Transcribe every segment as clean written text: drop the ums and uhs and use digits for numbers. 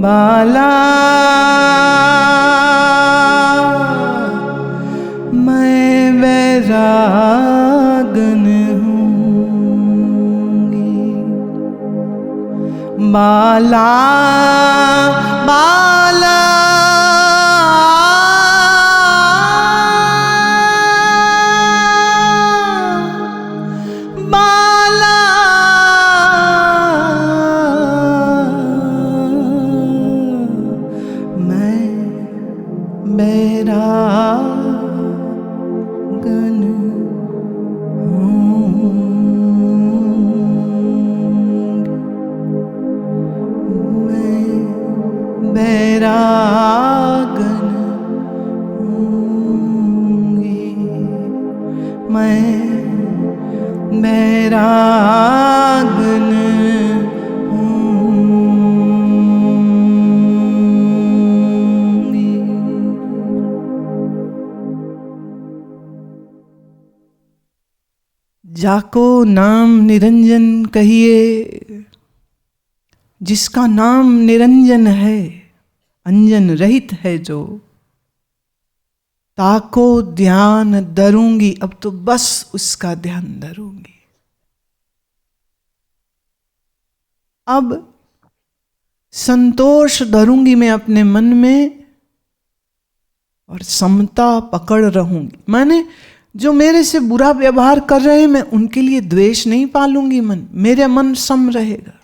बाला मैं बैरागन हूँगी। बाला बाला बाला मैं बैरागन बैरागन हूँगी। मैं बैरागन हूँगी। जाको नाम निरंजन कहिए, जिसका नाम निरंजन है, अंजन रहित है जो, ताको ध्यान धरूंगी। अब तो बस उसका ध्यान धरूंगी। अब संतोष धरूंगी मैं अपने मन में और समता पकड़ रहूंगी। माने जो मेरे से बुरा व्यवहार कर रहे हैं, मैं उनके लिए द्वेष नहीं पालूंगी। मेरा मन सम रहेगा।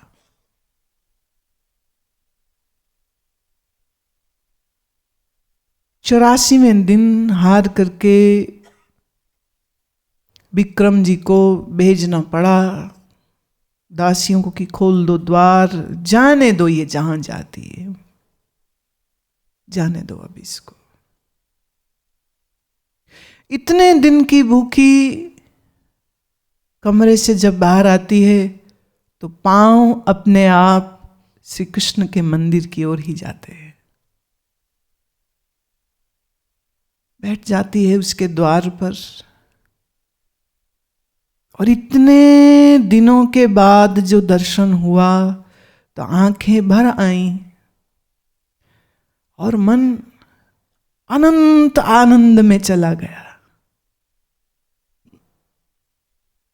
84वें दिन हार करके विक्रम जी को भेजना पड़ा दासियों को कि खोल दो द्वार, जाने दो ये जहां जाती है, जाने दो अब इसको। इतने दिन की भूखी कमरे से जब बाहर आती है तो पांव अपने आप श्री कृष्ण के मंदिर की ओर ही जाते हैं। बैठ जाती है उसके द्वार पर और इतने दिनों के बाद जो दर्शन हुआ तो आंखें भर आईं और मन अनंत आनंद में चला गया।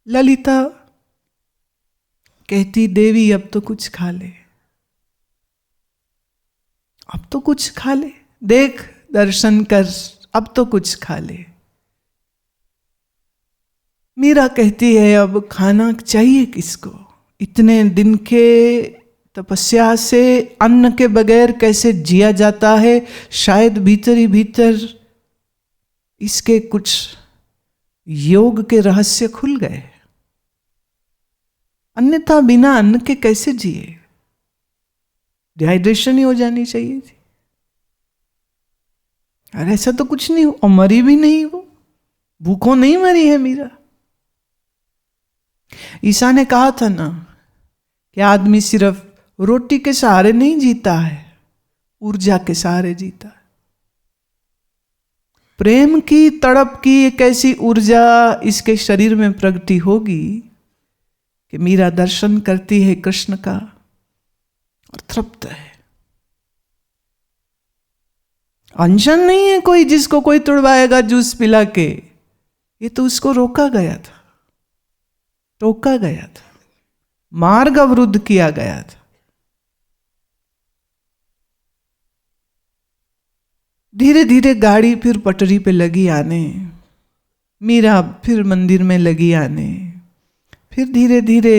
ललिता कहती, देवी अब तो कुछ खा ले, अब तो कुछ खा ले, देख दर्शन कर, अब तो कुछ खा ले। मीरा कहती है, अब खाना चाहिए किसको? इतने दिन के तपस्या से अन्न के बगैर कैसे जिया जाता है? शायद भीतर ही भीतर इसके कुछ योग के रहस्य खुल गए, अन्यथा बिना अन्न के कैसे जिए? डिहाइड्रेशन ही हो जानी चाहिए थी। और ऐसा तो कुछ नहीं और मरी भी नहीं, वो भूखों नहीं मरी है मीरा। ईसा ने कहा था ना कि आदमी सिर्फ रोटी के सहारे नहीं जीता है, ऊर्जा के सहारे जीता है। प्रेम की तड़प की एक ऐसी ऊर्जा इसके शरीर में प्रगति होगी कि मीरा दर्शन करती है कृष्ण का और तृप्त है। अनशन नहीं है कोई जिसको कोई तुड़वाएगा जूस पिला के, ये तो उसको रोका गया था, टोका गया था, मार्ग अवरुद्ध किया गया था। धीरे धीरे गाड़ी फिर पटरी पे लगी आने, मीरा फिर मंदिर में लगी आने, फिर धीरे धीरे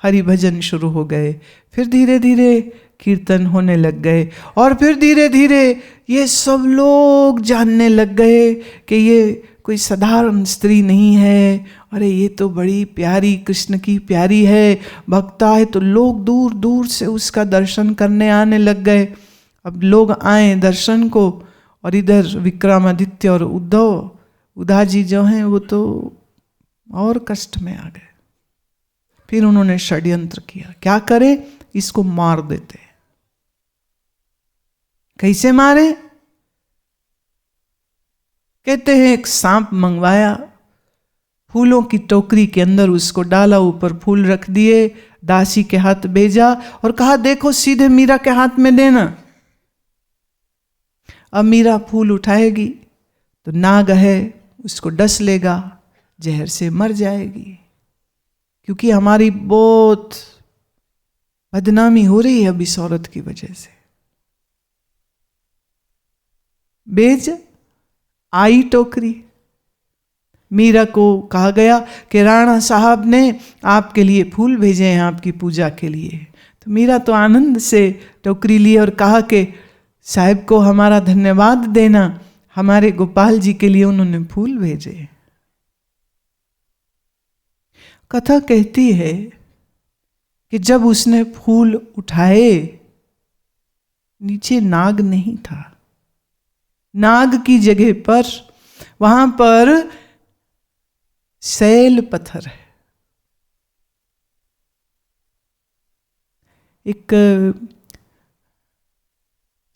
हरि भजन शुरू हो गए, फिर धीरे धीरे कीर्तन होने लग गए और फिर धीरे धीरे ये सब लोग जानने लग गए कि ये कोई साधारण स्त्री नहीं है, अरे ये तो बड़ी प्यारी कृष्ण की प्यारी है, भक्ता है। तो लोग दूर दूर से उसका दर्शन करने आने लग गए। अब लोग आए दर्शन को और इधर विक्रमादित्य और उद्धा जी जो हैं वो तो और कष्ट में आ गए। फिर उन्होंने षड्यंत्र किया, क्या करे, इसको मार देते। कैसे मारे? कहते हैं एक सांप मंगवाया, फूलों की टोकरी के अंदर उसको डाला, ऊपर फूल रख दिए, दासी के हाथ भेजा और कहा देखो सीधे मीरा के हाथ में देना। अब मीरा फूल उठाएगी तो नाग है उसको डस लेगा, जहर से मर जाएगी। क्योंकि हमारी बहुत बदनामी हो रही है अब इस औरत की वजह से। बेज आई टोकरी। मीरा को कहा गया कि राणा साहब ने आपके लिए फूल भेजे हैं आपकी पूजा के लिए। तो मीरा तो आनंद से टोकरी ली और कहा कि साहब को हमारा धन्यवाद देना, हमारे गोपाल जी के लिए उन्होंने फूल भेजे। कथा कहती है कि जब उसने फूल उठाए नीचे नाग नहीं था। नाग की जगह पर वहां पर सैल पत्थर है। एक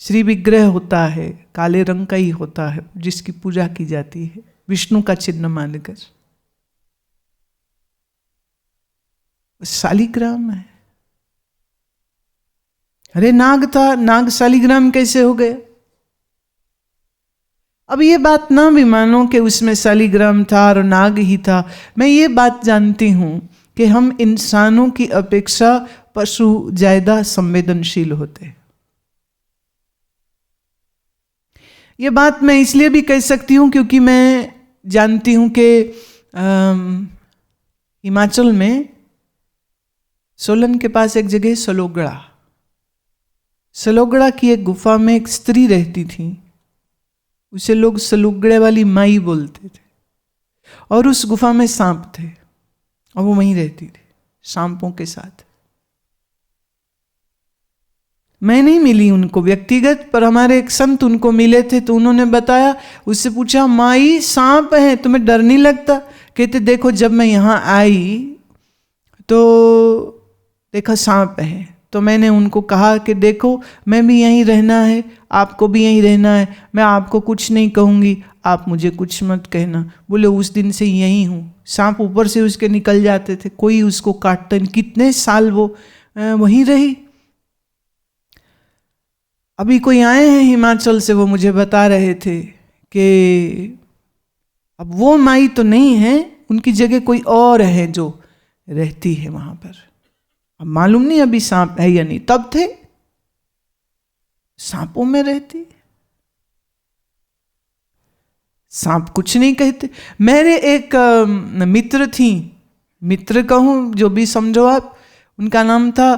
श्री विग्रह होता है, काले रंग का ही होता है, जिसकी पूजा की जाती है विष्णु का चिन्ह मानकर। शालिग्राम है। अरे नाग था, नाग शालिग्राम कैसे हो गया? अब ये बात ना भी मानो कि उसमें शालिग्राम था और नाग ही था। मैं ये बात जानती हूं कि हम इंसानों की अपेक्षा पशु ज्यादा संवेदनशील होते। ये बात मैं इसलिए भी कह सकती हूं क्योंकि मैं जानती हूं कि हिमाचल में सोलन के पास एक जगह सलोगड़ा, सलोगड़ा की एक गुफा में एक स्त्री रहती थी। उसे लोग सलुगड़े वाली माई बोलते थे। और उस गुफा में सांप थे और वो वहीं रहती थी सांपों के साथ। मैं नहीं मिली उनको व्यक्तिगत, पर हमारे एक संत उनको मिले थे तो उन्होंने बताया। उससे पूछा माई सांप है तुम्हें डर नहीं लगता? कहते देखो जब मैं यहाँ आई तो देखा सांप है, तो मैंने उनको कहा कि देखो मैं भी यहीं रहना है, आपको भी यहीं रहना है, मैं आपको कुछ नहीं कहूँगी, आप मुझे कुछ मत कहना। बोले उस दिन से यहीं हूँ। सांप ऊपर से उसके निकल जाते थे, कोई उसको काटता नहीं। कितने साल वो वहीं रही। अभी कोई आए हैं हिमाचल से, वो मुझे बता रहे थे कि अब वो माई तो नहीं है, उनकी जगह कोई और है जो रहती है वहां पर। अब मालूम नहीं अभी सांप है या नहीं, तब थे सांपों में रहती। सांप कुछ नहीं कहते। मेरे एक मित्र थी, मित्र कहूं जो भी समझो आप, उनका नाम था,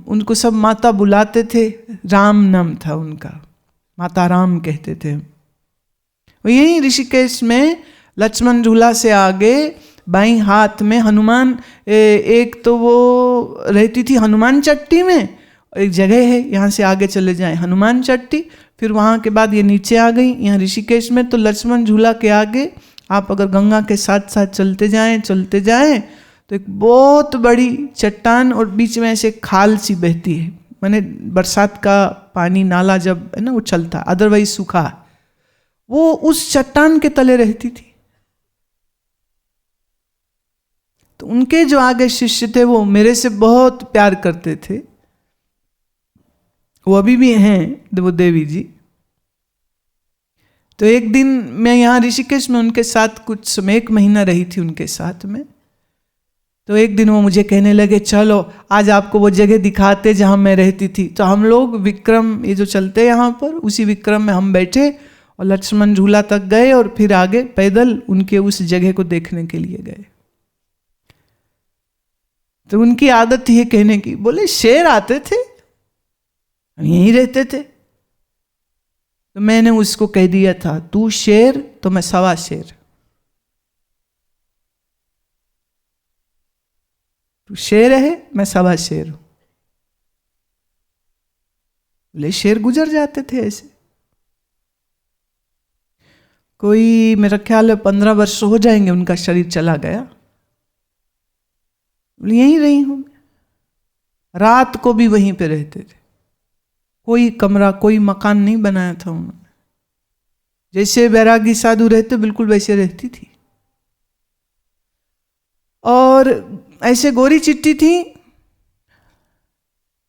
उनको सब माता बुलाते थे, राम नाम था उनका, माता राम कहते थे। वो यहीं ऋषिकेश में लक्ष्मण झूला से आगे बाईं हाथ में हनुमान, एक तो वो रहती थी हनुमान चट्टी में, एक जगह है यहाँ से आगे चले जाएं हनुमान चट्टी, फिर वहाँ के बाद ये नीचे आ गई यहाँ ऋषिकेश में। तो लक्ष्मण झूला के आगे आप अगर गंगा के साथ साथ चलते जाएं तो एक बहुत बड़ी चट्टान और बीच में ऐसे खाल सी बहती है। माने बरसात का पानी नाला जब है ना वो चलता, अदरवाइज सूखा, वो उस चट्टान के तले रहती थी। तो उनके जो आगे शिष्य थे वो मेरे से बहुत प्यार करते थे, वो अभी भी हैं वो देवी जी। तो एक दिन मैं यहाँ ऋषिकेश में उनके साथ कुछ समय 1 महीना रही थी उनके साथ में। तो एक दिन वो मुझे कहने लगे चलो आज आपको वो जगह दिखाते जहाँ मैं रहती थी। तो हम लोग विक्रम ये जो चलते यहाँ पर, उसी विक्रम में हम बैठे और लक्ष्मण झूला तक गए और फिर आगे पैदल उनके उस जगह को देखने के लिए गए। तो उनकी आदत थी कहने की, बोले शेर आते थे, हम यहीं रहते थे। तो मैंने उसको कह दिया था तू शेर तो मैं 1.25 शेर, तू शेर है मैं 1.25 शेर हूं। बोले शेर गुजर जाते थे ऐसे। कोई मेरा ख्याल है 15 वर्ष हो जाएंगे उनका शरीर चला गया। यहीं रही हूं मैं, रात को भी वहीं पे रहते थे। कोई कमरा कोई मकान नहीं बनाया था उन्होंने, जैसे बैरागी साधु रहते बिल्कुल वैसे रहती थी। और ऐसे गोरी चिट्टी थी,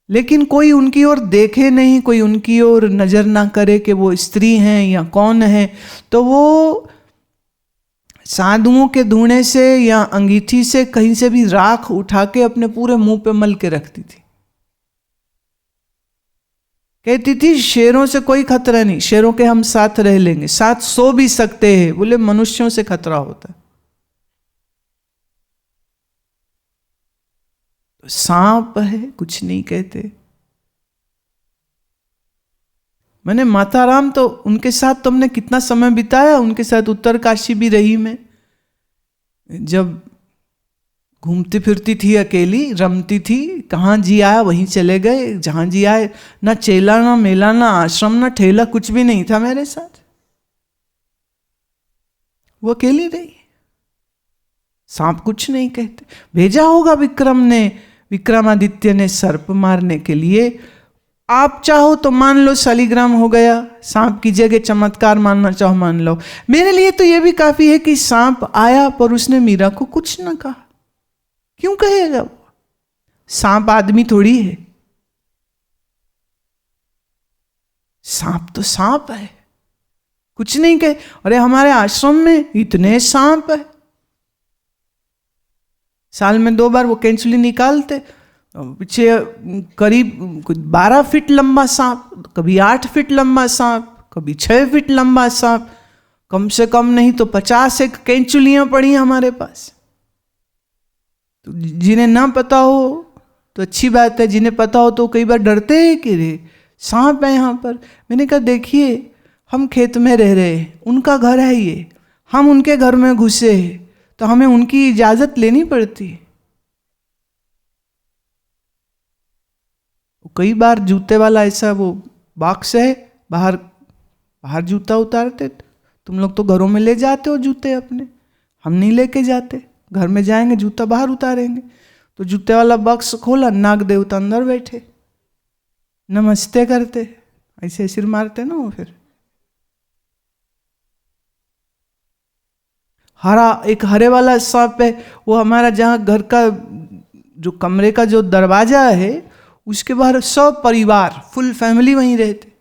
लेकिन कोई उनकी ओर देखे नहीं, कोई उनकी ओर नजर ना करे कि वो स्त्री हैं या कौन है, तो वो साधुओं के धूणे से या अंगीठी से कहीं से भी राख उठा के अपने पूरे मुंह पे मल के रखती थी। कहती थी शेरों से कोई खतरा नहीं, शेरों के हम साथ रह लेंगे, साथ सो भी सकते हैं, बोले मनुष्यों से खतरा होता है। तो सांप है कुछ नहीं कहते। मैंने माता राम तो उनके साथ तुमने कितना समय बिताया, उनके साथ उत्तर काशी भी रही मैं, जब घूमती फिरती थी अकेली, रमती थी, कहाँ जी आया वहीं चले गए, जहां जी आए, ना चेला ना मेला ना आश्रम ना ठेला, कुछ भी नहीं था मेरे साथ, वो अकेली रही। सांप कुछ नहीं कहते। भेजा होगा विक्रम ने, विक्रमादित्य ने सर्प मारने के लिए। आप चाहो तो मान लो शालिग्राम हो गया, सांप की जगह चमत्कार मानना चाहो मान लो। मेरे लिए तो यह भी काफी है कि सांप आया पर उसने मीरा को कुछ ना कहा। क्यों कहेगा वो? सांप आदमी थोड़ी है, सांप तो सांप है, कुछ नहीं कहे। अरे हमारे आश्रम में इतने सांप है, साल में 2 बार वो कैंचुली निकालते, पीछे करीब 12 फीट लंबा सांप, कभी 8 फीट लंबा सांप, कभी 6 फीट लंबा सांप, कम से कम नहीं तो 50 एक कैंचुलियां पड़ी हमारे पास। तो जिन्हें ना पता हो तो अच्छी बात है, जिन्हें पता हो तो कई बार डरते हैं कि रे सांप है यहाँ पर। मैंने कहा देखिए हम खेत में रह रहे हैं, उनका घर है ये, हम उनके घर में घुसे हैं तो हमें उनकी इजाजत लेनी पड़ती है। कई बार जूते वाला ऐसा वो बॉक्स है, बाहर जूता उतारते, तुम लोग तो घरों में ले जाते हो जूते अपने, हम नहीं लेके जाते। घर में जाएंगे जूता बाहर उतारेंगे, तो जूते वाला बॉक्स खोला, नाग देवता अंदर बैठे, नमस्ते करते, ऐसे सिर मारते ना वो। फिर एक हरे वाला सांप है, वो हमारा जहाँ घर का जो कमरे का जो दरवाजा है उसके बाहर सब परिवार फुल फैमिली वहीं रहते,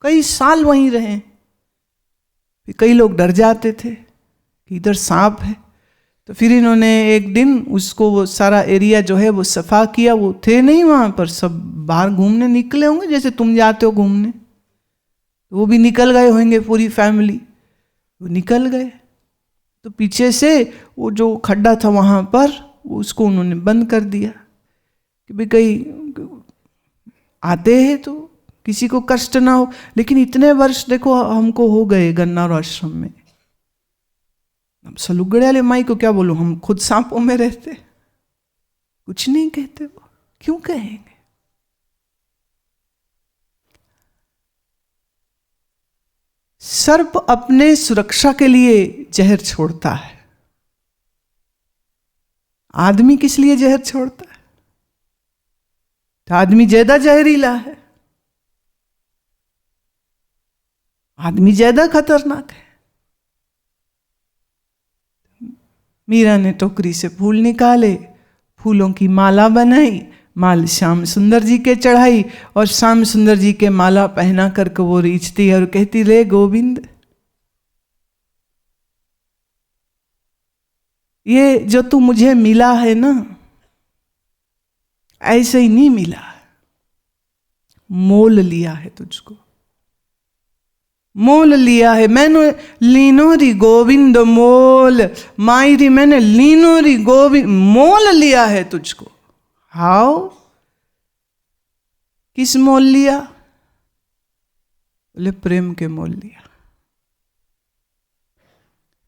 कई साल वहीं रहे। कई लोग डर जाते थे कि इधर सांप है, तो फिर इन्होंने एक दिन उसको वो सारा एरिया जो है वो सफा किया। वो थे नहीं वहाँ पर, सब बाहर घूमने निकले होंगे जैसे तुम जाते हो घूमने, वो भी निकल गए होंगे पूरी फैमिली, वो निकल गए। तो पीछे से वो जो खड्डा था वहाँ पर उसको उन्होंने बंद कर दिया कि भाई कहीं आते हैं तो किसी को कष्ट ना हो। लेकिन इतने वर्ष देखो हमको हो गए गन्नार आश्रम में, अब सलुगड़े वाले माई को क्या बोलूं, हम खुद सांपों में रहते, कुछ नहीं कहते, वो क्यों कहेंगे। सर्प अपने सुरक्षा के लिए जहर छोड़ता है, आदमी किस लिए जहर छोड़ता है? तो आदमी ज्यादा जहरीला है, आदमी ज्यादा खतरनाक है। मीरा ने टोकरी से फूल निकाले, फूलों की माला बनाई, माल श्याम सुंदर जी के चढ़ाई, और श्याम सुंदर जी के माला पहना करके वो रीछती है और कहती ले गोविंद, ये जो तू मुझे मिला है ना ऐसे ही नहीं मिला, मोल लिया है तुझको, मोल लिया है मैंने, लीनो री गोविंद मोल, मायरी मैंने लीनो री गोविंद, मोल लिया है तुझको। हाउ, किस मोल लिया? बोले प्रेम के मोल लिया।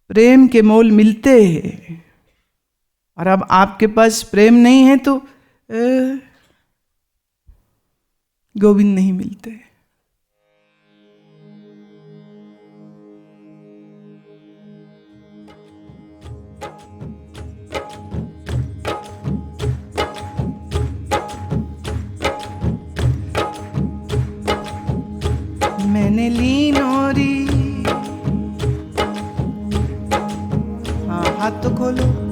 प्रेम के मोल मिलते हैं, और अब आपके पास प्रेम नहीं है तो गोविंद नहीं मिलते। मैंने ली नोरी, हाँ हाथ तो खोलो,